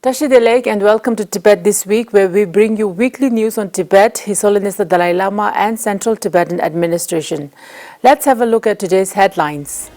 Tashidelek and welcome to Tibet this week, where we bring you weekly news on Tibet, His Holiness the Dalai Lama and Central Tibetan Administration. Let's have a look at today's headlines.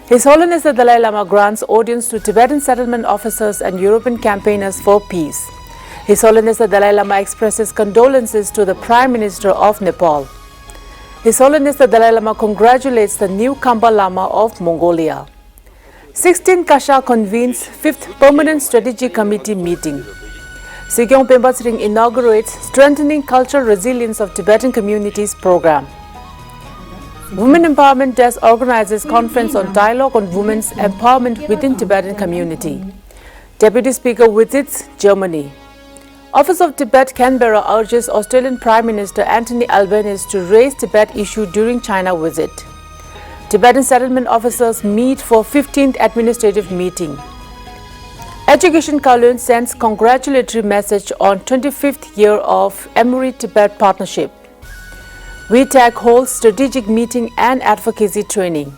His Holiness the Dalai Lama grants audience to Tibetan settlement officers and European campaigners for peace. His Holiness the Dalai Lama expresses condolences to the Prime Minister of Nepal. His Holiness the Dalai Lama congratulates the new Khamba Lama of Mongolia. 16 Kashag convenes 5th Permanent Strategy Committee meeting. Sikyong Penpa Tsering inaugurates Strengthening Cultural Resilience of Tibetan Communities program. Women Empowerment Desk organizes conference on dialogue on women's empowerment within Tibetan community. Deputy Speaker visits Germany. Office of Tibet, Canberra urges Australian Prime Minister Anthony Albanese to raise Tibet issue during China visit. Tibetan settlement officers meet for 15th administrative meeting. Education Kalon sends congratulatory message on 25th year of Emory-Tibet partnership. WeTag holds strategic meeting and advocacy training.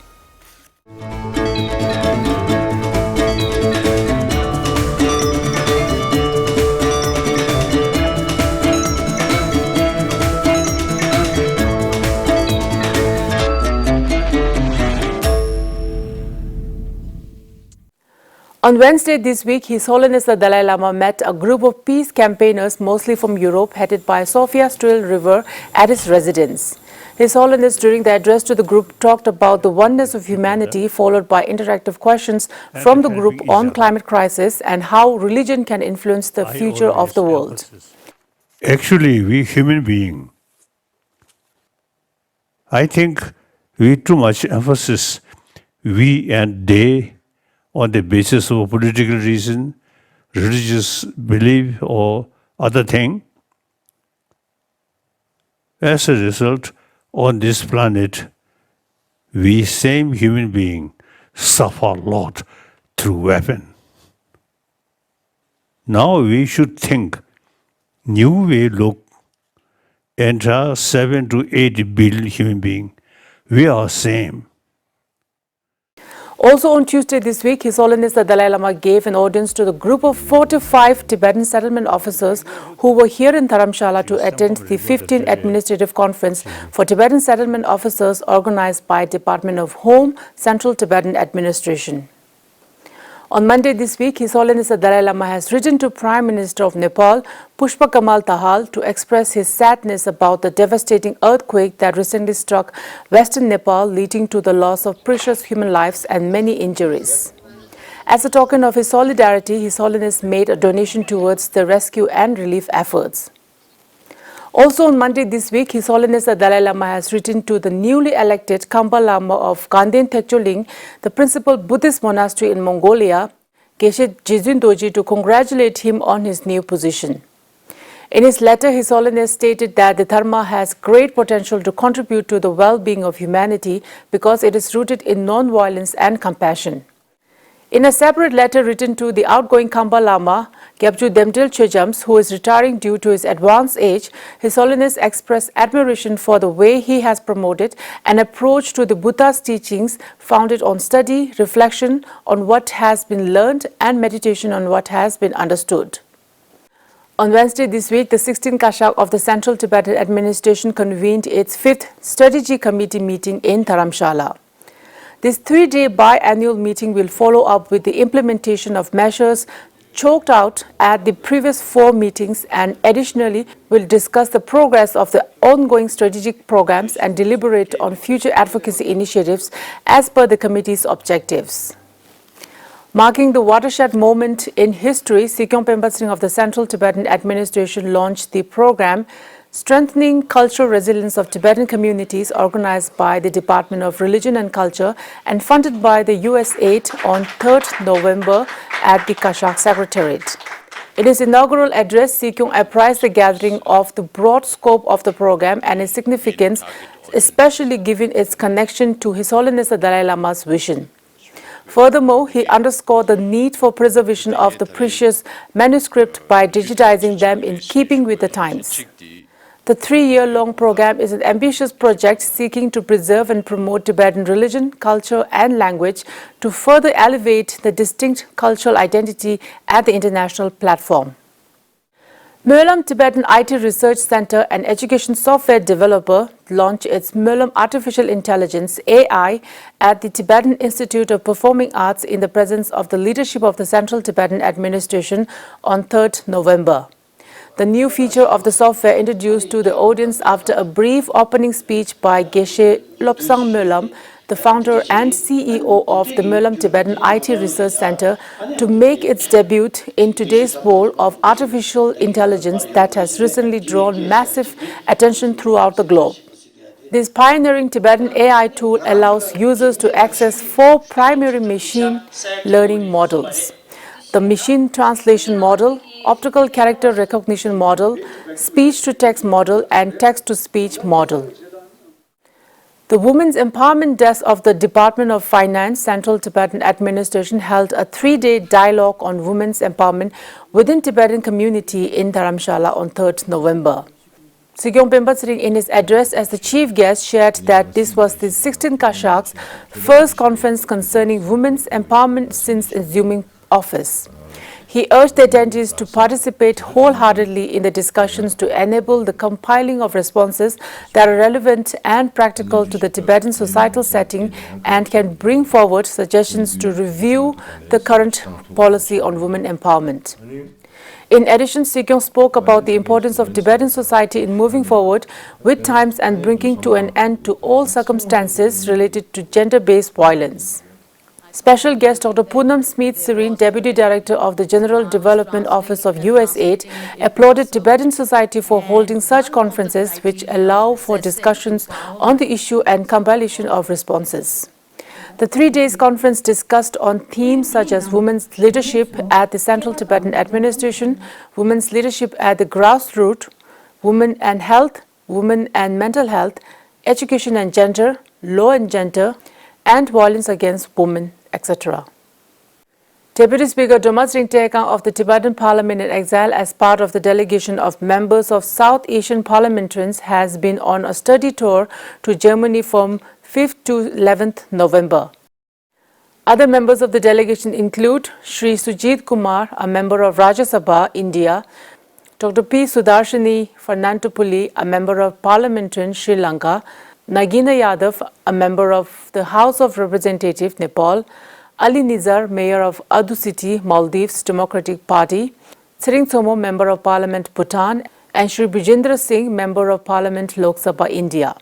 On Wednesday this week, His Holiness the Dalai Lama met a group of peace campaigners, mostly from Europe, headed by Sofia Strel River at his residence. His Holiness, during the address to the group, talked about the oneness of humanity, followed by interactive questions from the group on climate crisis and how religion can influence the future of the world. Actually, we human beings, I think we too much emphasis we and they on the basis of political reason, religious belief or other thing. As a result, on this planet, we same human being suffer a lot through weapon. Now we should think new way look, enter 7 to 8 billion human being. We are same. Also on Tuesday this week, His Holiness the Dalai Lama gave an audience to the group of 4 to 5 Tibetan settlement officers who were here in Dharamshala to attend the 15th Administrative Conference for Tibetan settlement officers organized by Department of Home, Central Tibetan Administration. On Monday this week, His Holiness the Dalai Lama has written to Prime Minister of Nepal, Pushpa Kamal Tahal, to express his sadness about the devastating earthquake that recently struck western Nepal, leading to the loss of precious human lives and many injuries. As a token of his solidarity, His Holiness made a donation towards the rescue and relief efforts. Also on Monday this week, His Holiness the Dalai Lama has written to the newly elected Khamba Lama of Kanden, the principal Buddhist monastery in Mongolia, Geshe Jizun Doji, to congratulate him on his new position. In his letter, His Holiness stated that the Dharma has great potential to contribute to the well-being of humanity because it is rooted in non-violence and compassion. In a separate letter written to the outgoing Khamba Lama, Gyabju Demdil Chejams, who is retiring due to his advanced age, His Holiness expressed admiration for the way he has promoted an approach to the Buddha's teachings founded on study, reflection on what has been learned, and meditation on what has been understood. On Wednesday this week, the 16th Kashag of the Central Tibetan Administration convened its 5th Strategy Committee meeting in Dharamshala. This 3-day biannual meeting will follow up with the implementation of measures chalked out at the previous 4 meetings and additionally will discuss the progress of the ongoing strategic programs and deliberate on future advocacy initiatives as per the committee's objectives. Marking the watershed moment in history, Sikyong Penpa Tsering of the Central Tibetan Administration launched the program Strengthening Cultural Resilience of Tibetan Communities, organized by the Department of Religion and Culture and funded by the USAID on 3rd November at the Kashag Secretariat. In his inaugural address, Sikyong apprised the gathering of the broad scope of the program and its significance, especially given its connection to His Holiness the Dalai Lama's vision. Furthermore, he underscored the need for preservation of the precious manuscript by digitizing them in keeping with the times. The 3-year-long program is an ambitious project seeking to preserve and promote Tibetan religion, culture and language to further elevate the distinct cultural identity at the international platform. Möllam Tibetan IT Research Center, an education software developer, launched its Möllam Artificial Intelligence AI at the Tibetan Institute of Performing Arts in the presence of the leadership of the Central Tibetan Administration on 3rd November. The new feature of the software introduced to the audience after a brief opening speech by Geshe Lobsang Möllam, the founder and CEO of the Möllam Tibetan IT Research Center, to make its debut in today's world of artificial intelligence that has recently drawn massive attention throughout the globe. This pioneering Tibetan AI tool allows users to access 4 primary machine learning models: the machine translation model, optical character recognition model, speech-to-text model, and text-to-speech model. The Women's Empowerment Desk of the Department of Finance, Central Tibetan Administration held a 3-day dialogue on women's empowerment within Tibetan community in Dharamshala on 3rd November. Sikyong Tsering, in his address as the chief guest, shared that this was the 16th Kashag's first conference concerning women's empowerment since assuming office. He urged the attendees to participate wholeheartedly in the discussions to enable the compiling of responses that are relevant and practical to the Tibetan societal setting and can bring forward suggestions to review the current policy on women empowerment. In addition, Sikyong spoke about the importance of Tibetan society in moving forward with times and bringing to an end to all circumstances related to gender-based violence. Special guest Dr. Poonam Smith-Serene, Deputy Director of the General Development Office of USAID, applauded Tibetan society for holding such conferences which allow for discussions on the issue and compilation of responses. The 3-day conference discussed on themes such as women's leadership at the Central Tibetan Administration, women's leadership at the grassroots, women and health, women and mental health, education and gender, law and gender, and violence against women, etc. Deputy Speaker Tsering of the Tibetan Parliament in exile as part of the delegation of members of South Asian parliamentarians has been on a study tour to Germany from 5th to 11th November. Other members of the delegation include Sri Sujit Kumar, a member of Rajya Sabha, India, Dr. P. Sudarshini Fernantopuli, a member of Parliament in Sri Lanka, Nagina Yadav, a member of the House of Representatives, Nepal, Ali Nizar, Mayor of Adu City, Maldives Democratic Party, Tsering, Member of Parliament, Bhutan, and Sri Bijendra Singh, Member of Parliament, Lok Sabha, India.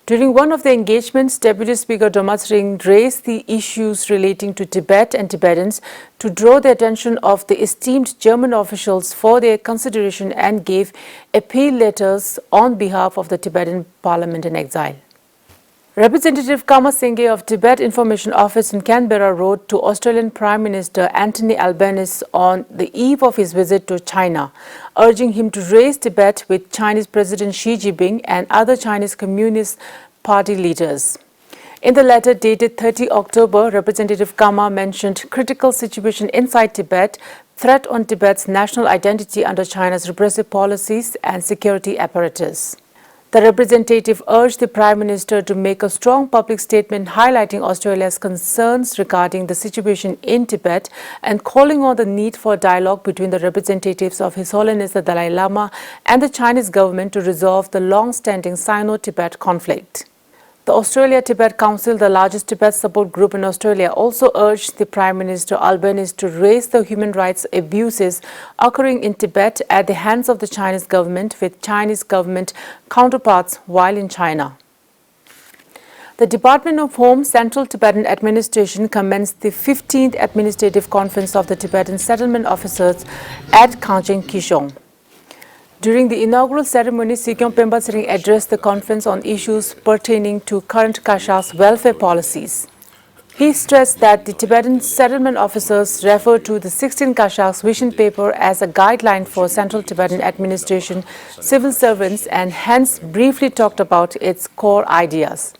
During one of the engagements, Deputy Speaker Tsering raised the issues relating to Tibet and Tibetans to draw the attention of the esteemed German officials for their consideration and gave appeal letters on behalf of the Tibetan Parliament in exile. Representative Khamba of Tibet Information Office in Canberra wrote to Australian Prime Minister Anthony Albanese on the eve of his visit to China, urging him to raise Tibet with Chinese President Xi Jinping and other Chinese Communist Party leaders. In the letter dated 30 October, Representative Khamba mentioned critical situation inside Tibet, threat on Tibet's national identity under China's repressive policies and security apparatus. The representative urged the Prime Minister to make a strong public statement highlighting Australia's concerns regarding the situation in Tibet and calling on the need for dialogue between the representatives of His Holiness the Dalai Lama and the Chinese government to resolve the long-standing Sino-Tibet conflict. The Australia-Tibet Council, the largest Tibet support group in Australia, also urged the Prime Minister Albanese to raise the human rights abuses occurring in Tibet at the hands of the Chinese government with Chinese government counterparts while in China. The Department of Home, Central Tibetan Administration commenced the 15th Administrative Conference of the Tibetan Settlement Officers at Kashag. During the inaugural ceremony, Sikyong Tsering addressed the conference on issues pertaining to current Kashag's welfare policies. He stressed that the Tibetan settlement officers refer to the 16 Kashag's vision paper as a guideline for Central Tibetan Administration civil servants and hence briefly talked about its core ideas.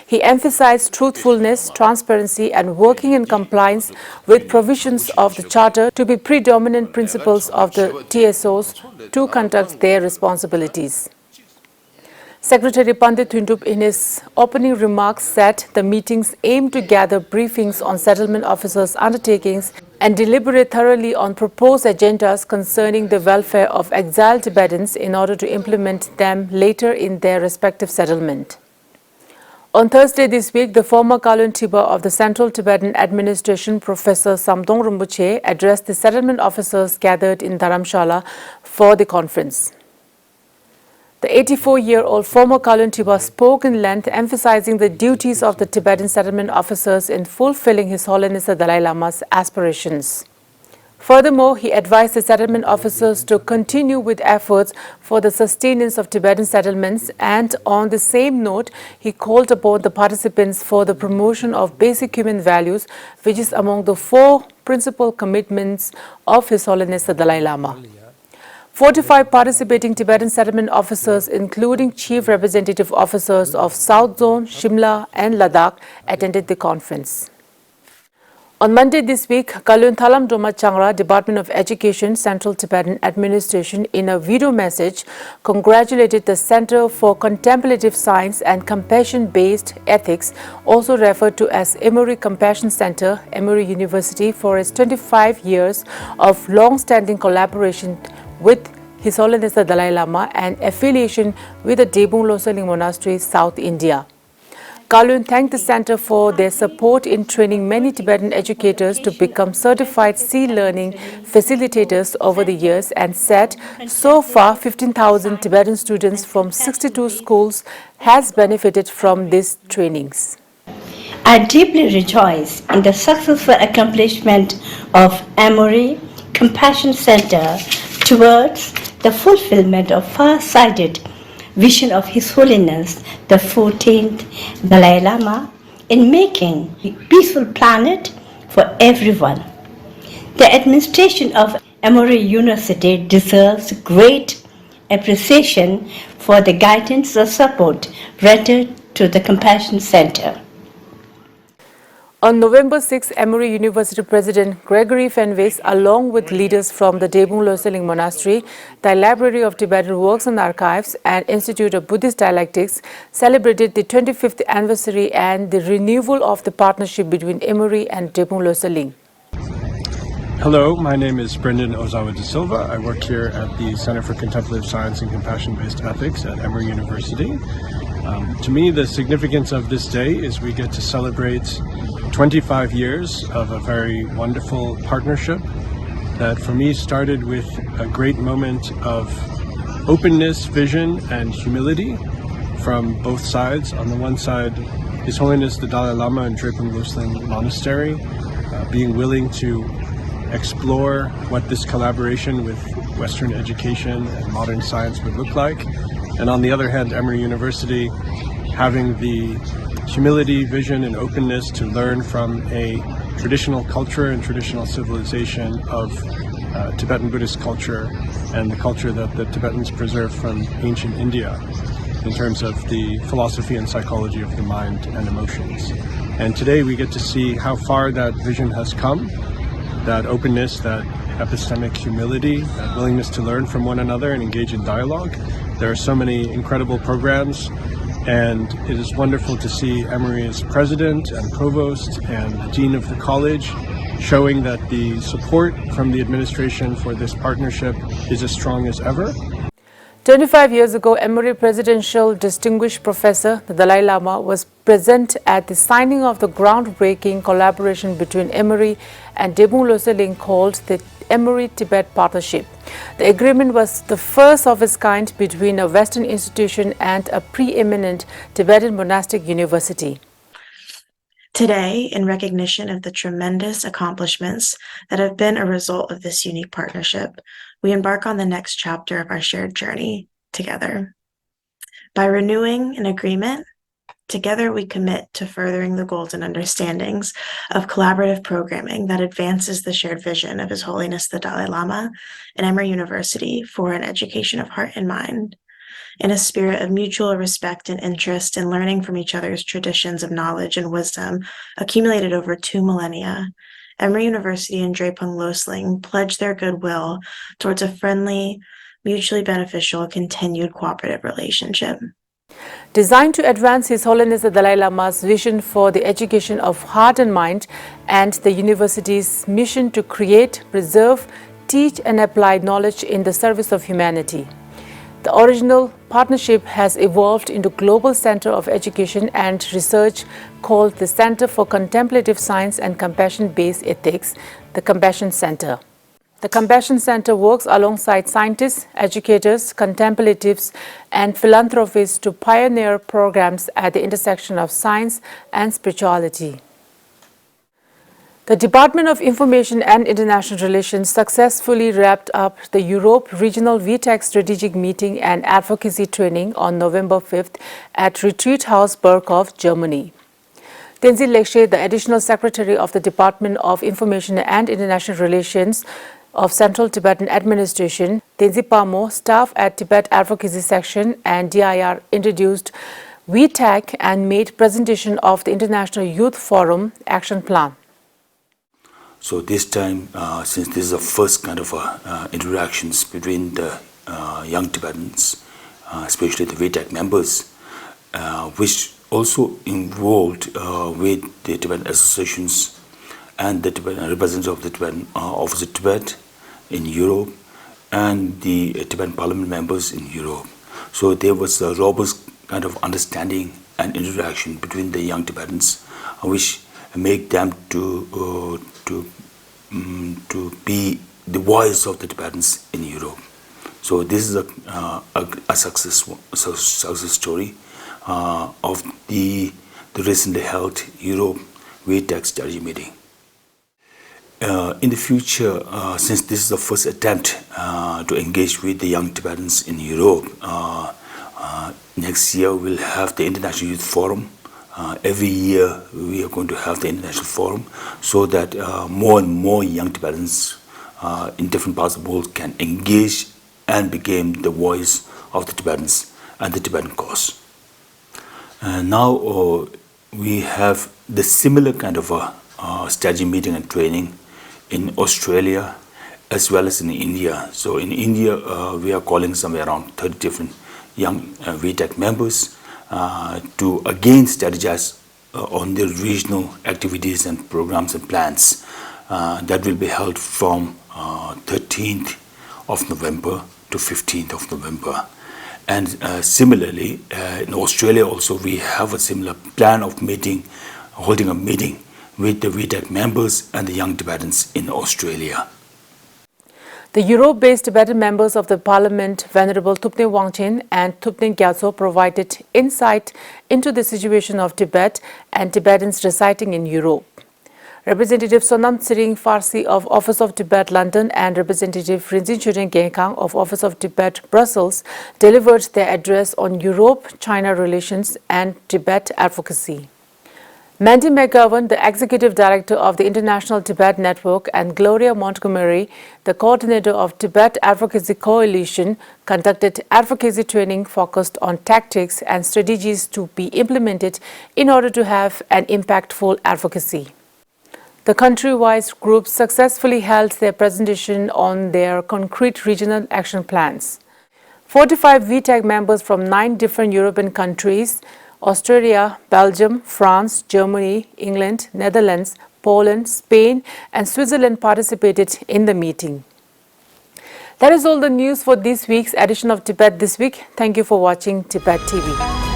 He emphasized truthfulness, transparency, and working in compliance with provisions of the Charter to be predominant principles of the TSOs to conduct their responsibilities. Secretary Pandit Thundup in his opening remarks said the meetings aim to gather briefings on settlement officers' undertakings and deliberate thoroughly on proposed agendas concerning the welfare of exiled Tibetans in order to implement them later in their respective settlement. On Thursday this week, the former Kalon of the Central Tibetan Administration, Professor Samdong Rinpoche, addressed the settlement officers gathered in Dharamshala for the conference. The 84-year-old former Kalon spoke in length, emphasizing the duties of the Tibetan settlement officers in fulfilling His Holiness the Dalai Lama's aspirations. Furthermore, he advised the settlement officers to continue with efforts for the sustenance of Tibetan settlements, and on the same note, he called upon the participants for the promotion of basic human values, which is among the 4 principal commitments of His Holiness the Dalai Lama. 45 participating Tibetan settlement officers, including chief representative officers of South Zone, Shimla and Ladakh, attended the conference. On Monday this week, Kalon Thalam Doma Changra, Department of Education, Central Tibetan Administration, in a video message, congratulated the Center for Contemplative Science and Compassion-Based Ethics, also referred to as Emory Compassion Center, Emory University, for its 25 years of long-standing collaboration with His Holiness the Dalai Lama and affiliation with the Debung Losaling Monastery, South India. Kalon thanked the center for their support in training many Tibetan educators to become certified sea learning facilitators over the years and said so far 15,000 Tibetan students from 62 schools has benefited from these trainings. I deeply rejoice in the successful accomplishment of Emory Compassion Center towards the fulfillment of far-sighted vision of His Holiness the 14th Dalai Lama in making a peaceful planet for everyone. The administration of Emory University deserves great appreciation for the guidance and support rendered to the Compassion Center. On November 6, Emory University President Gregory Fenways, along with leaders from the Debung Losaling Monastery, the Library of Tibetan Works and Archives, and Institute of Buddhist Dialectics, celebrated the 25th anniversary and the renewal of the partnership between Emory and Debung Losaling. Hello, my name is Brendan Ozawa de Silva. I work here at the Center for Contemplative Science and Compassion-Based Ethics at Emory University. To me, the significance of this day is we get to celebrate 25 years of a very wonderful partnership that for me started with a great moment of openness, vision, and humility from both sides. On the one side, His Holiness the Dalai Lama and Drepung Losling Monastery being willing to explore what this collaboration with Western education and modern science would look like. And on the other hand, Emory University having the humility, vision, and openness to learn from a traditional culture and traditional civilization of Tibetan Buddhist culture and the culture that the Tibetans preserved from ancient India in terms of the philosophy and psychology of the mind and emotions. And today we get to see how far that vision has come, that openness, that epistemic humility, that willingness to learn from one another and engage in dialogue. There are so many incredible programs, and it is wonderful to see Emory as president and provost and the dean of the college showing that the support from the administration for this partnership is as strong as ever. 25 years ago, Emory Presidential Distinguished Professor, the Dalai Lama, was present at the signing of the groundbreaking collaboration between Emory and Debung Losaling called the Emory-Tibet Partnership. The agreement was the first of its kind between a Western institution and a preeminent Tibetan monastic university. Today, in recognition of the tremendous accomplishments that have been a result of this unique partnership, we embark on the next chapter of our shared journey together. By renewing an agreement, together we commit to furthering the goals and understandings of collaborative programming that advances the shared vision of His Holiness the Dalai Lama and Emory University for an education of heart and mind. In a spirit of mutual respect and interest in learning from each other's traditions of knowledge and wisdom accumulated over 2 millennia, Emory University and Drepung Losling pledged their goodwill towards a friendly, mutually beneficial, continued cooperative relationship. Designed to advance His Holiness the Dalai Lama's vision for the education of heart and mind and the university's mission to create, preserve, teach and apply knowledge in the service of humanity. The original partnership has evolved into a global center of education and research called the Center for Contemplative Science and Compassion-Based Ethics, the Compassion Center. The Compassion Center works alongside scientists, educators, contemplatives, and philanthropists to pioneer programs at the intersection of science and spirituality. The Department of Information and International Relations successfully wrapped up the Europe Regional VTAC Strategic Meeting and Advocacy Training on November 5th at Retreat House Berghof, Germany. Tenzin Lekshe, the Additional Secretary of the Department of Information and International Relations of Central Tibetan Administration, Tenzin Pamo, staff at Tibet Advocacy Section and DIR introduced VTAC and made presentation of the International Youth Forum Action Plan. So this time, since this is the first kind of interactions between the young Tibetans, especially the VTAC members, which also involved with the Tibetan associations and the Tibetan representatives of the Tibetan Office of Tibet in Europe and the Tibetan Parliament members in Europe. So there was a robust kind of understanding and interaction between the young Tibetans, which make them to be the voice of the Tibetans in Europe. So this is a success story of the recently held Europe VTAC strategy meeting. In the future, since this is the first attempt to engage with the young Tibetans in Europe, next year we'll have the International Youth Forum. Every year we are going to have the International Forum so that more and more young Tibetans in different parts of the world can engage and become the voice of the Tibetans and the Tibetan cause. Now we have the similar kind of a strategy meeting and training in Australia as well as in India. So in India we are calling somewhere around 30 different young VTAC members to again strategize on their regional activities and programs and plans that will be held from 13th of November to 15th of November. And similarly, in Australia also we have a similar plan of holding a meeting with the VTAC members and the young Tibetans in Australia. The Europe-based Tibetan members of the Parliament, Venerable Thupten Wangchen and Thupten Gyatso, provided insight into the situation of Tibet and Tibetans residing in Europe. Representative Sonam Tsering Farsi of Office of Tibet, London, and Representative Rinzin Churen Genkang of Office of Tibet, Brussels, delivered their address on Europe-China relations and Tibet advocacy. Mandy McGovern, the Executive Director of the International Tibet Network, and Gloria Montgomery, the Coordinator of Tibet Advocacy Coalition, conducted advocacy training focused on tactics and strategies to be implemented in order to have an impactful advocacy. The country-wide groups successfully held their presentation on their concrete regional action plans. 45 VTAC members from 9 different European countries, Australia, Belgium, France, Germany, England, Netherlands, Poland, Spain, and Switzerland participated in the meeting. That is all the news for this week's edition of Tibet This Week. Thank you for watching Tibet TV.